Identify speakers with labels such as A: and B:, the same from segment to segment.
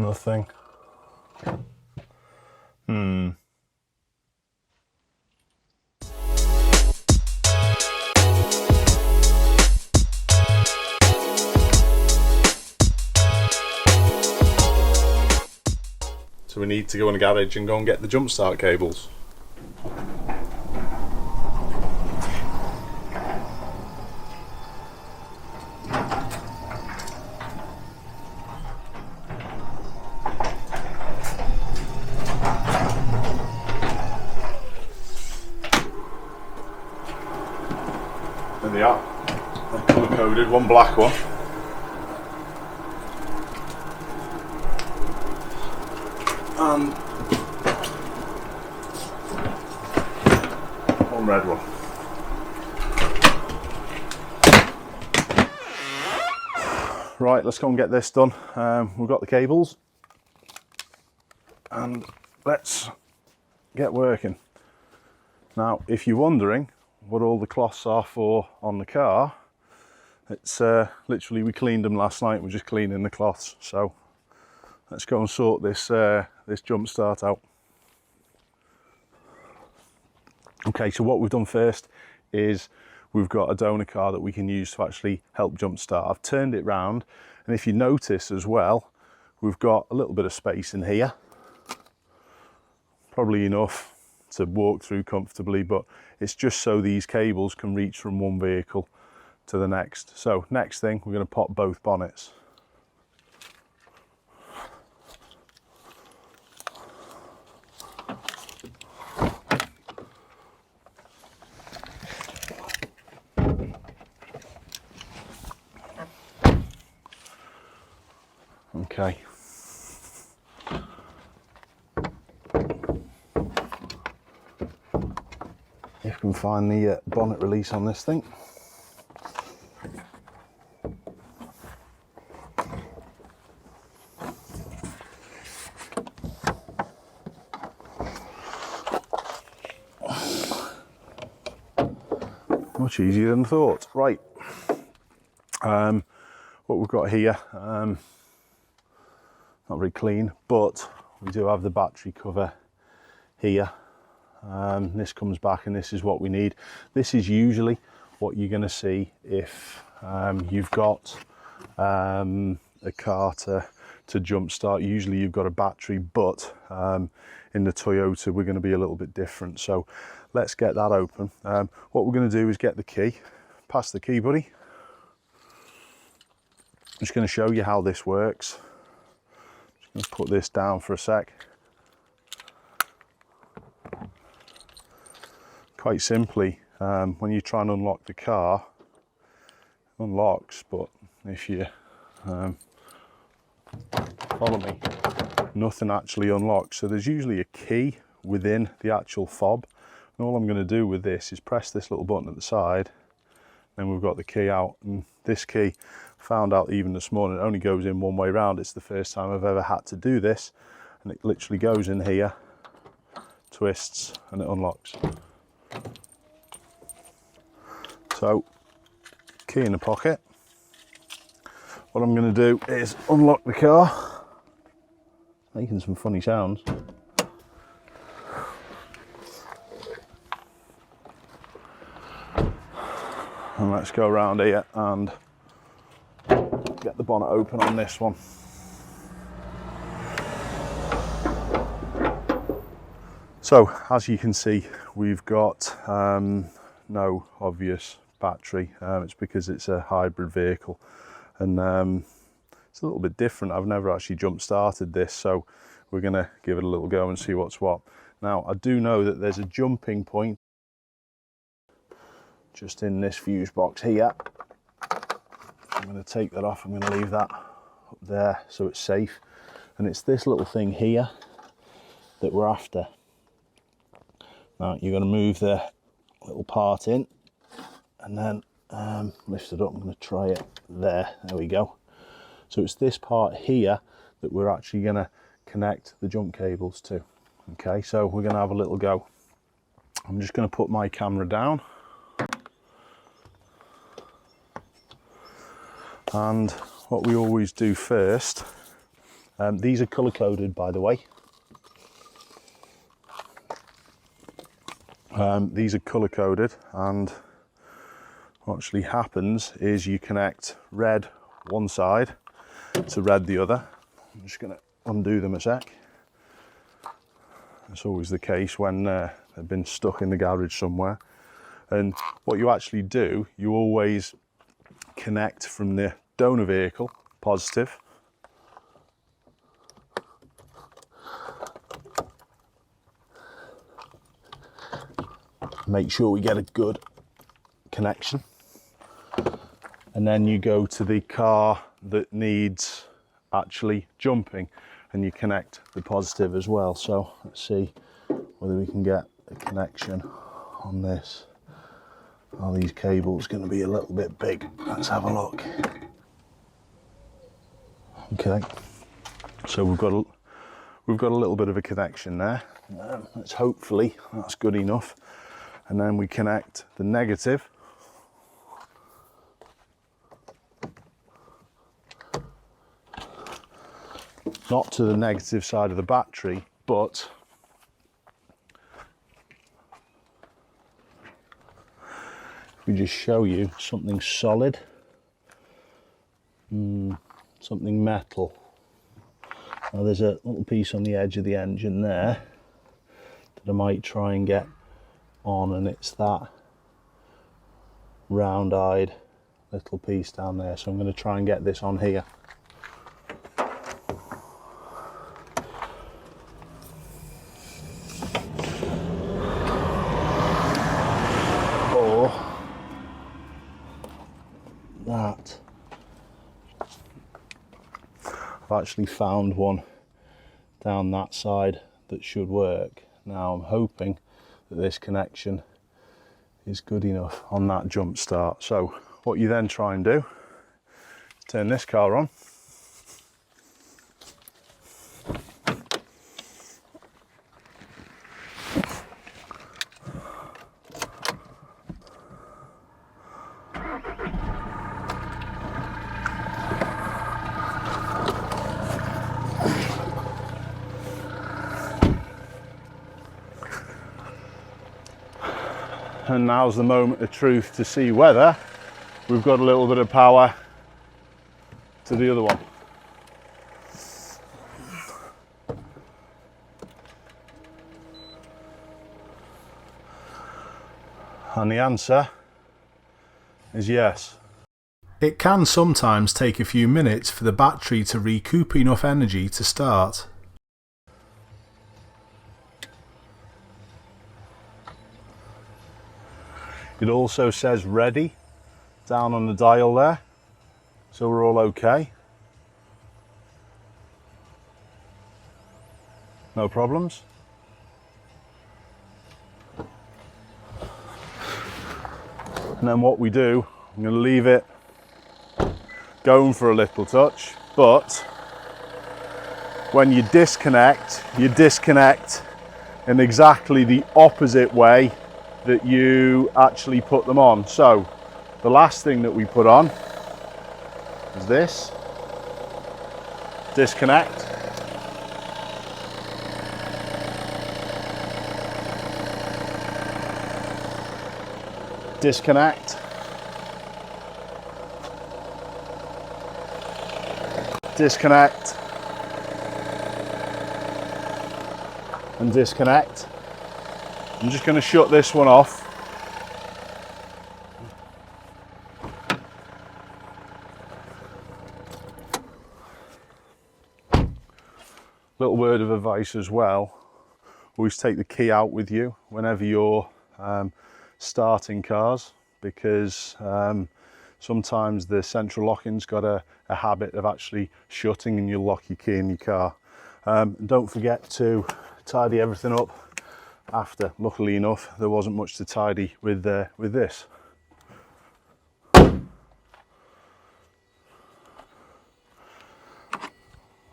A: Nothing. So we need to go in the garage and go and get the jump start cables. There they are. They're colour coded, one black one. And one red one. Right, let's go and get this done. We've got the cables and let's get working. Now, if you're wondering what all the cloths are for on the car, it's literally we cleaned them last night. We're just cleaning the cloths. So let's go and sort this this jump start out. Okay, so what we've done first is we've got a donor car that we can use to actually help jump start. I've turned it round, and if you notice as well, we've got a little bit of space in here, probably enough to walk through comfortably, but it's just so these cables can reach from one vehicle to the next. So next thing, we're going to pop both bonnets. Okay. If you can find the bonnet release on this thing. Much easier than I thought. Right. What we've got here, not very clean, but we do have the battery cover here. This comes back, and this is what we need. This is usually what you're going to see if you've got a car to jump start. Usually you've got a battery, but in the Toyota we're going to be a little bit different. So let's get that open. What we're going to do is get the key. Pass the key, buddy. I'm just going to show you how this works. Just going to put this down for a sec. Quite simply, when you try and unlock the car, it unlocks, but if you follow me, nothing actually unlocks. So there's usually a key within the actual fob, and all I'm going to do with this is press this little button at the side, and we've got the key out. And this key, found out even this morning, it only goes in one way round. It's the first time I've ever had to do this, and it literally goes in here, twists, and it unlocks. So, key in the pocket. What I'm going to do is unlock the car, making some funny sounds. And let's go around here and get the bonnet open on this one. So, as you can see, we've got no obvious battery. It's because it's a hybrid vehicle, and it's a little bit different. I've never actually jump started this, so we're going to give it a little go and see what's what. Now, I do know that there's a jumping point just in this fuse box here. I'm going to take that off. I'm going to leave that up there so it's safe, and it's this little thing here that we're after. Now, you're going to move the little part in and then lift it up. I'm going to try it there. There we go. So it's this part here that we're actually going to connect the jump cables to. Okay, so we're going to have a little go. I'm just going to put my camera down, and what we always do first These are colour coded, by the way. These are colour coded, and what actually happens is you connect red one side to red the other. I'm just going to undo them a sec. It's always the case when they've been stuck in the garage somewhere. And what you actually do, you always connect from the donor vehicle, positive, make sure we get a good connection, and then you go to the car that needs actually jumping and you connect the positive as well. So let's see whether we can get a connection on this. Are these cables going to be a little bit big? Let's have a look. Okay, so we've got a little bit of a connection there. Let's hopefully that's good enough. And then we connect the negative. Not to the negative side of the battery, but if we just show you something solid, something metal. Now there's a little piece on the edge of the engine there that I might try and get on, and it's that round-eyed little piece down there. So I'm going to try and get this on here. Or that. I've actually found one down that side that should work. Now I'm hoping that this connection is good enough on that jump start. So what you then try and do is turn this car on. And now's the moment of truth to see whether we've got a little bit of power to the other one. And the answer is yes.
B: It can sometimes take a few minutes for the battery to recoup enough energy to start.
A: It also says ready down on the dial there, so we're all okay. No problems. And then what we do, I'm going to leave it going for a little touch, but when you disconnect in exactly the opposite way that you actually put them on. So the last thing that we put on is this. Disconnect. Disconnect. Disconnect. And disconnect. I'm just going to shut this one off. Little word of advice as well, always take the key out with you whenever you're starting cars, because sometimes the central locking's got a habit of actually shutting and you'll lock your key in your car. Don't forget to tidy everything up after. Luckily enough, there wasn't much to tidy with this.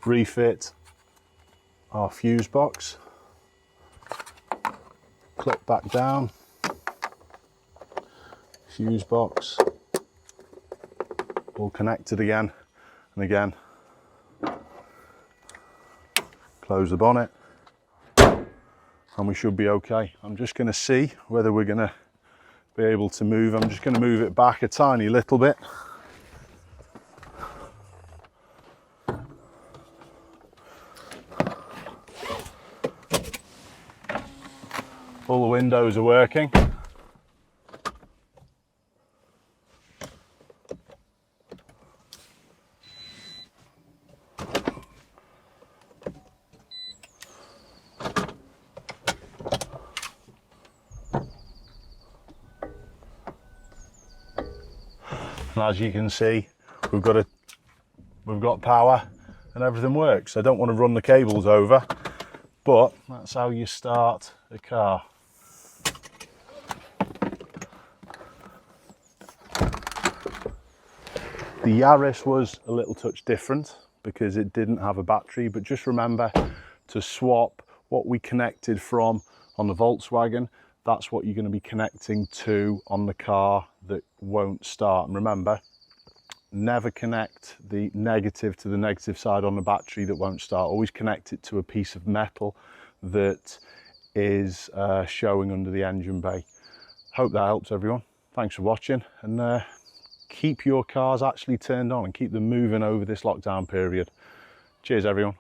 A: Refit our fuse box, clip back down, fuse box, all connected again and again. close the bonnet, and we should be okay. I'm just going to see whether we're going to be able to move. I'm just going to move it back a tiny little bit. All the windows are working. And as you can see, we've got power and everything works. I don't want to run the cables over, but that's how you start a car. The Yaris was a little touch different because it didn't have a battery, but just remember to swap what we connected from on the Volkswagen. That's what you're going to be connecting to on the car that won't start. And remember, never connect the negative to the negative side on the battery that won't start. Always connect it to a piece of metal that is showing under the engine bay. Hope that helps everyone. Thanks for watching, and keep your cars actually turned on and keep them moving over this lockdown period. Cheers everyone.